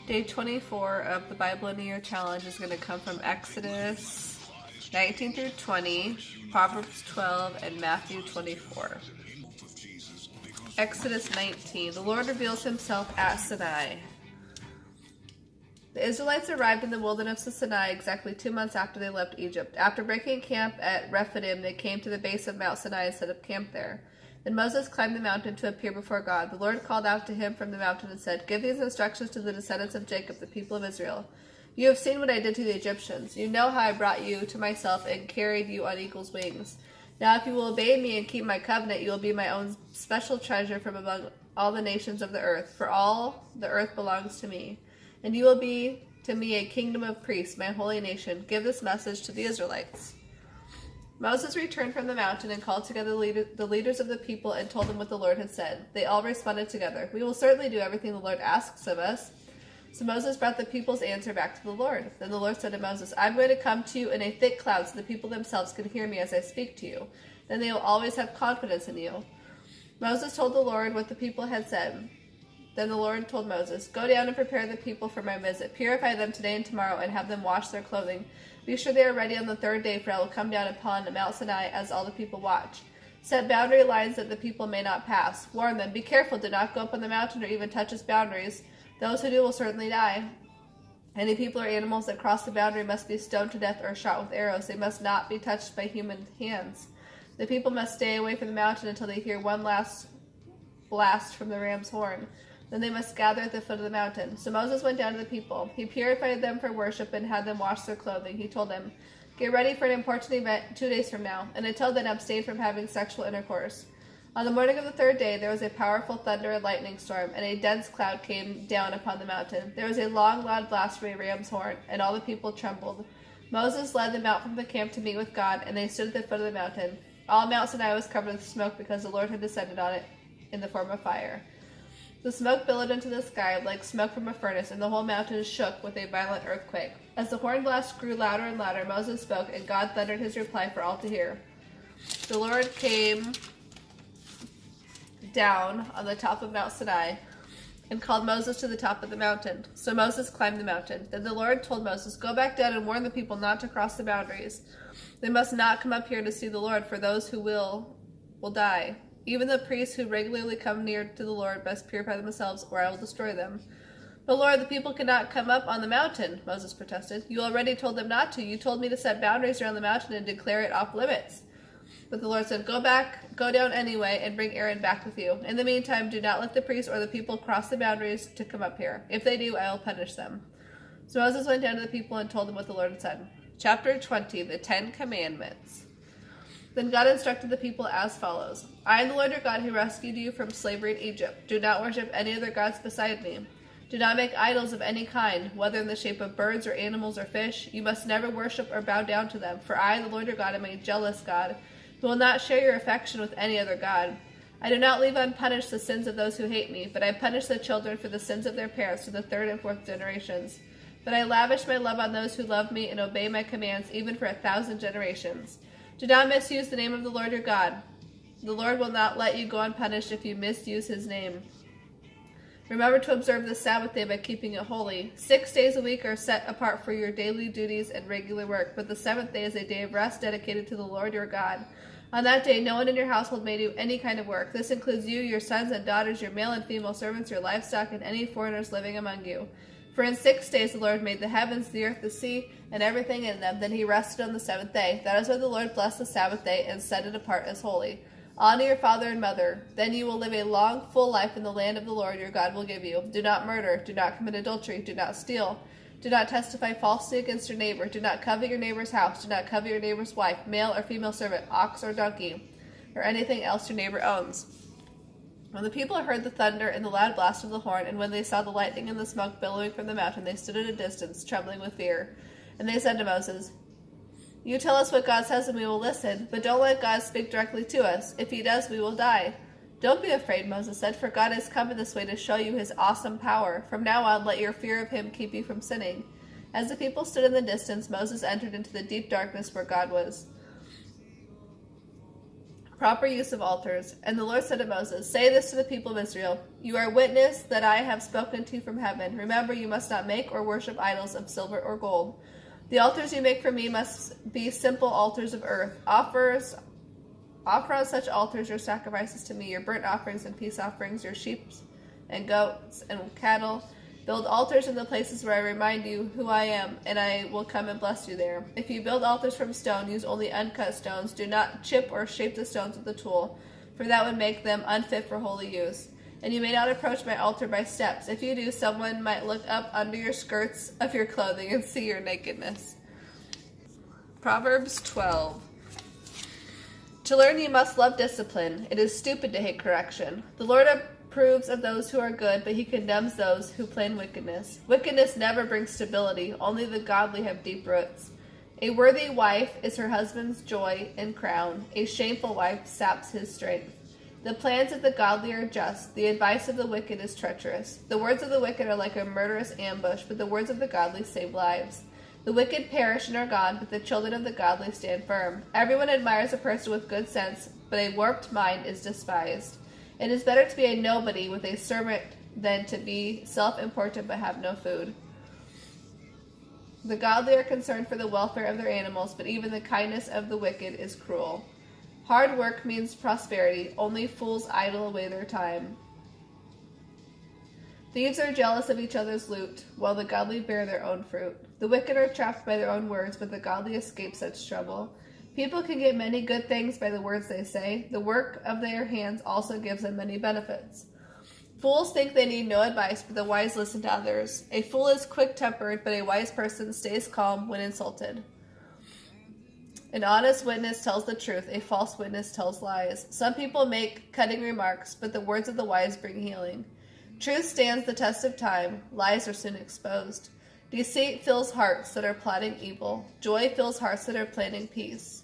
Day 24 of the Bible in a Year Challenge is going to come from Exodus 19 through 20, Proverbs 12, and Matthew 24. Exodus 19. The Lord reveals himself at Sinai. The Israelites arrived in the wilderness of Sinai exactly 2 months after they left Egypt. After breaking camp at Rephidim, they came to the base of Mount Sinai and set up camp there. Then Moses climbed the mountain to appear before God. The Lord called out to him from the mountain and said, "Give these instructions to the descendants of Jacob, the people of Israel. You have seen what I did to the Egyptians. You know how I brought you to myself and carried you on eagle's wings. Now if you will obey me and keep my covenant, you will be my own special treasure from among all the nations of the earth, for all the earth belongs to me. And you will be to me a kingdom of priests, my holy nation. Give this message to the Israelites." Moses returned from the mountain and called together the leaders of the people and told them what the Lord had said. They all responded together, "We will certainly do everything the Lord asks of us." So Moses brought the people's answer back to the Lord. Then the Lord said to Moses, "I'm going to come to you in a thick cloud so the people themselves can hear me as I speak to you. Then they will always have confidence in you." Moses told the Lord what the people had said. Then the Lord told Moses, "Go down and prepare the people for my visit. Purify them today and tomorrow and have them wash their clothing. Be sure they are ready on the third day, for I will come down upon Mount Sinai as all the people watch. Set boundary lines that the people may not pass. Warn them, be careful, do not go up on the mountain or even touch its boundaries. Those who do will certainly die. Any people or animals that cross the boundary must be stoned to death or shot with arrows. They must not be touched by human hands. The people must stay away from the mountain until they hear one last blast from the ram's horn. Then they must gather at the foot of the mountain." So Moses went down to the people. He purified them for worship and had them wash their clothing. He told them, "Get ready for an important event 2 days from now, and until then abstain from having sexual intercourse." On the morning of the third day there was a powerful thunder and lightning storm, and a dense cloud came down upon the mountain. There was a long, loud blast from a ram's horn, and all the people trembled. Moses led them out from the camp to meet with God, and they stood at the foot of the mountain. All Mount Sinai was covered with smoke because the Lord had descended on it in the form of fire. The smoke billowed into the sky like smoke from a furnace, and the whole mountain shook with a violent earthquake. As the horn blast grew louder and louder, Moses spoke, and God thundered his reply for all to hear. The Lord came down on the top of Mount Sinai and called Moses to the top of the mountain. So Moses climbed the mountain. Then the Lord told Moses, "Go back down and warn the people not to cross the boundaries. They must not come up here to see the Lord, for those who will die. Even the priests who regularly come near to the Lord must purify themselves, or I will destroy them." "But Lord, the people cannot come up on the mountain," Moses protested. "You already told them not to. You told me to set boundaries around the mountain and declare it off limits." But the Lord said, Go down anyway, and bring Aaron back with you. In the meantime, do not let the priests or the people cross the boundaries to come up here. If they do, I will punish them." So Moses went down to the people and told them what the Lord had said. Chapter 20, the 10 Commandments. Then God instructed the people as follows. "I am the Lord your God who rescued you from slavery in Egypt. Do not worship any other gods beside me. Do not make idols of any kind, whether in the shape of birds or animals or fish. You must never worship or bow down to them, for I, the Lord your God, am a jealous God, who will not share your affection with any other god. I do not leave unpunished the sins of those who hate me, but I punish the children for the sins of their parents to the third and fourth generations. But I lavish my love on those who love me and obey my commands, even for 1,000 generations. Do not misuse the name of the Lord your God. The Lord will not let you go unpunished if you misuse his name. Remember to observe the Sabbath day by keeping it holy. 6 days a week are set apart for your daily duties and regular work, but the seventh day is a day of rest dedicated to the Lord your God. On that day, no one in your household may do any kind of work. This includes you, your sons and daughters, your male and female servants, your livestock, and any foreigners living among you. For in 6 days the Lord made the heavens, the earth, the sea, and everything in them. Then he rested on the seventh day. That is why the Lord blessed the Sabbath day and set it apart as holy. Honor your father and mother. Then you will live a long, full life in the land of the Lord your God will give you. Do not murder. Do not commit adultery. Do not steal. Do not testify falsely against your neighbor. Do not covet your neighbor's house. Do not covet your neighbor's wife, male or female servant, ox or donkey, or anything else your neighbor owns. When the people heard the thunder and the loud blast of the horn, and when they saw the lightning and the smoke billowing from the mountain, they stood at a distance, trembling with fear. And they said to Moses, "You tell us what God says and we will listen, but don't let God speak directly to us. If he does, we will die." "Don't be afraid," Moses said, "for God has come in this way to show you his awesome power. From now on, let your fear of him keep you from sinning." As the people stood in the distance, Moses entered into the deep darkness where God was. proper use of altars. And the Lord said to Moses, say this to the people of Israel, you are witness that I have spoken to you from heaven. Remember, you must not make or worship idols of silver or gold. The altars you make for me must be simple altars of earth. Offer on such altars your sacrifices to me, your burnt offerings and peace offerings, your sheep and goats and cattle. Build altars in the places where I remind you who I am, and I will come and bless you there. If you build altars from stone, use only uncut stones. Do not chip or shape the stones with a tool, for that would make them unfit for holy use. And you may not approach my altar by steps. If you do, someone might look up under your skirts of your clothing and see your nakedness. Proverbs 12. To learn you must love discipline. It is stupid to hate correction. The Lord approves of those who are good, but he condemns those who plan wickedness. Wickedness never brings stability. Only the godly have deep roots. A worthy wife is her husband's joy and crown. A shameful wife saps his strength. The plans of the godly are just. The advice of the wicked is treacherous. The words of the wicked are like a murderous ambush, but the words of the godly save lives. The wicked perish and are gone, but the children of the godly stand firm. Everyone admires a person with good sense, but a warped mind is despised. It is better to be a nobody with a servant than to be self-important but have no food. The godly are concerned for the welfare of their animals, but even the kindness of the wicked is cruel. Hard work means prosperity. Only fools idle away their time. Thieves are jealous of each other's loot, while the godly bear their own fruit. The wicked are trapped by their own words, but the godly escape such trouble. People can get many good things by the words they say. The work of their hands also gives them many benefits. Fools think they need no advice, but the wise listen to others. A fool is quick-tempered, but a wise person stays calm when insulted. An honest witness tells the truth. A false witness tells lies. Some people make cutting remarks, but the words of the wise bring healing. Truth stands the test of time. Lies are soon exposed. Deceit fills hearts that are plotting evil. Joy fills hearts that are planning peace.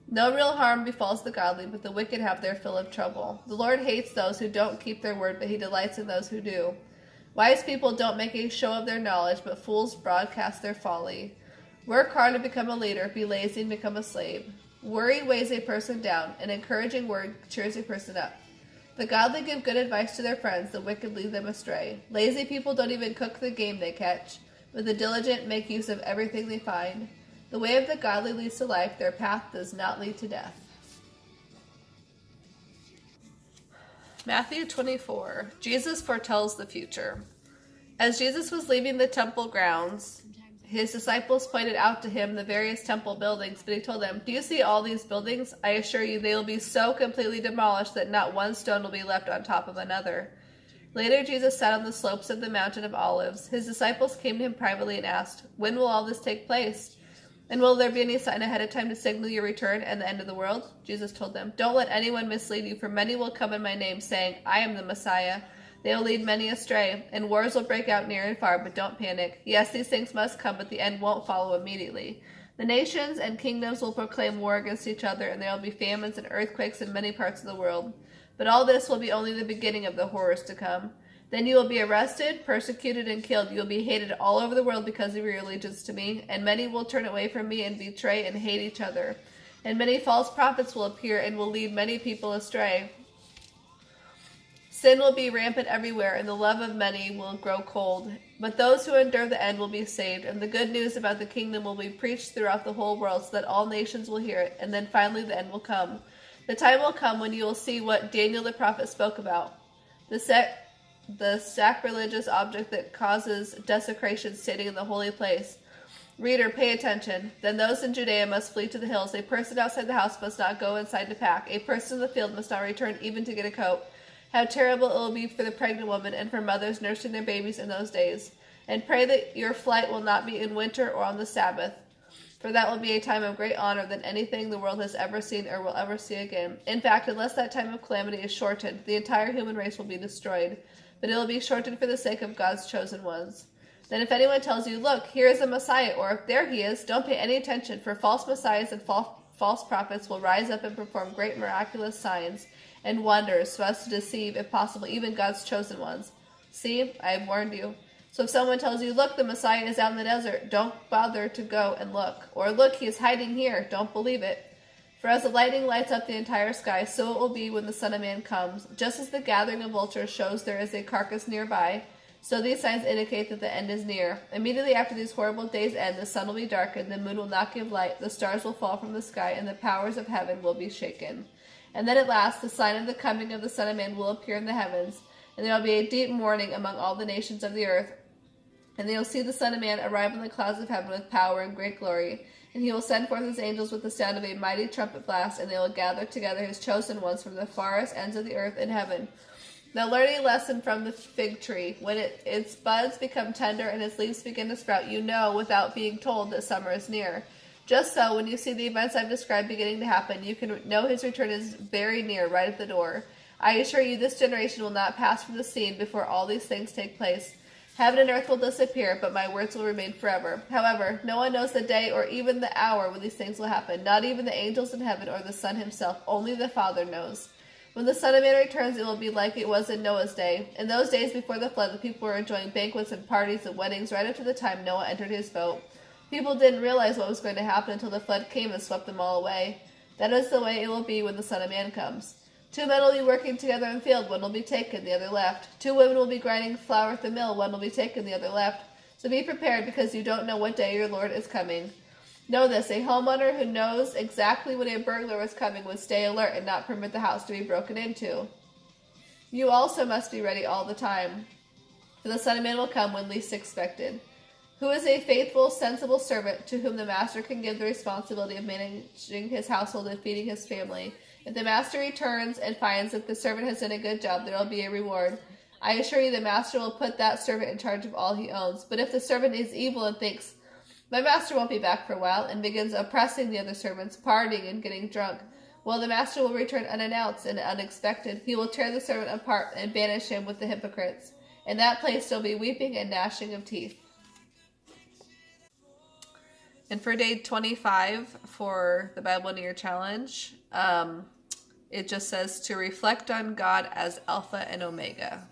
No real harm befalls the godly, but the wicked have their fill of trouble. The Lord hates those who don't keep their word, but he delights in those who do. Wise people don't make a show of their knowledge, but fools broadcast their folly. Work hard to become a leader. Be lazy and become a slave. Worry weighs a person down. An encouraging word cheers a person up. The godly give good advice to their friends. The wicked lead them astray. Lazy people don't even cook the game they catch, but the diligent make use of everything they find. The way of the godly leads to life. Their path does not lead to death. Matthew 24. Jesus foretells the future. As Jesus was leaving the temple grounds, his disciples pointed out to him the various temple buildings, but he told them, do you see all these buildings? I assure you they will be so completely demolished that not one stone will be left on top of another. Later, Jesus sat on the slopes of the Mountain of Olives. His disciples came to him privately and asked, when will all this take place? And will there be any sign ahead of time to signal your return and the end of the world? Jesus told them, don't let anyone mislead you, for many will come in my name, saying, I am the Messiah. They will lead many astray, and wars will break out near and far, but don't panic. Yes, these things must come, but the end won't follow immediately. The nations and kingdoms will proclaim war against each other, and there will be famines and earthquakes in many parts of the world. But all this will be only the beginning of the horrors to come. Then you will be arrested, persecuted, and killed. You will be hated all over the world because of your allegiance to me, and many will turn away from me and betray and hate each other. And many false prophets will appear and will lead many people astray. Sin will be rampant everywhere, and the love of many will grow cold. But those who endure the end will be saved, and the good news about the kingdom will be preached throughout the whole world so that all nations will hear it, and then finally the end will come. The time will come when you will see what Daniel the prophet spoke about. The sacrilegious object that causes desecration standing in the holy place. Reader, pay attention. Then those in Judea must flee to the hills. A person outside the house must not go inside to pack. A person in the field must not return even to get a coat. How terrible it will be for the pregnant woman and for mothers nursing their babies in those days. And pray that your flight will not be in winter or on the Sabbath, for that will be a time of great honor than anything the world has ever seen or will ever see again. In fact, unless that time of calamity is shortened, the entire human race will be destroyed. But it will be shortened for the sake of God's chosen ones. Then if anyone tells you, look, here is a Messiah, or there he is, don't pay any attention, for false messiahs and false prophets will rise up and perform great miraculous signs and wonders so as to deceive, if possible, even God's chosen ones. See, I have warned you. So if someone tells you, look, the Messiah is out in the desert, don't bother to go and look. Or look, he is hiding here, don't believe it. For as the lightning lights up the entire sky, so it will be when the Son of Man comes. Just as the gathering of vultures shows there is a carcass nearby, so these signs indicate that the end is near. Immediately after these horrible days end, the sun will be darkened, the moon will not give light, the stars will fall from the sky, and the powers of heaven will be shaken. And then at last, the sign of the coming of the Son of Man will appear in the heavens, and there will be a deep mourning among all the nations of the earth. And they will see the Son of Man arrive in the clouds of heaven with power and great glory. And he will send forth his angels with the sound of a mighty trumpet blast, and they will gather together his chosen ones from the farthest ends of the earth in heaven. Now learn a lesson from the fig tree. When its buds become tender and its leaves begin to sprout, you know without being told that summer is near. Just so, when you see the events I've described beginning to happen, you can know his return is very near, right at the door. I assure you, this generation will not pass from the scene before all these things take place. Heaven and earth will disappear, but my words will remain forever. However, no one knows the day or even the hour when these things will happen, not even the angels in heaven or the Son himself. Only the Father knows. When the Son of Man returns, it will be like it was in Noah's day. In those days before the flood, the people were enjoying banquets and parties and weddings right up to the time Noah entered his boat. People didn't realize what was going to happen until the flood came and swept them all away. That is the way it will be when the Son of Man comes. 2 men will be working together in the field, one will be taken, the other left. 2 women will be grinding flour at the mill, one will be taken, the other left. So be prepared, because you don't know what day your Lord is coming. Know this, a homeowner who knows exactly when a burglar is coming would stay alert and not permit the house to be broken into. You also must be ready all the time, for the Son of Man will come when least expected. Who is a faithful, sensible servant to whom the master can give the responsibility of managing his household and feeding his family? If the master returns and finds that the servant has done a good job, there will be a reward. I assure you the master will put that servant in charge of all he owns. But if the servant is evil and thinks, my master won't be back for a while, and begins oppressing the other servants, partying and getting drunk, well, the master will return unannounced and unexpected. He will tear the servant apart and banish him with the hypocrites. In that place there will be weeping and gnashing of teeth. And for day 25 for the Bible in a Year Challenge, it just says to reflect on God as Alpha and Omega.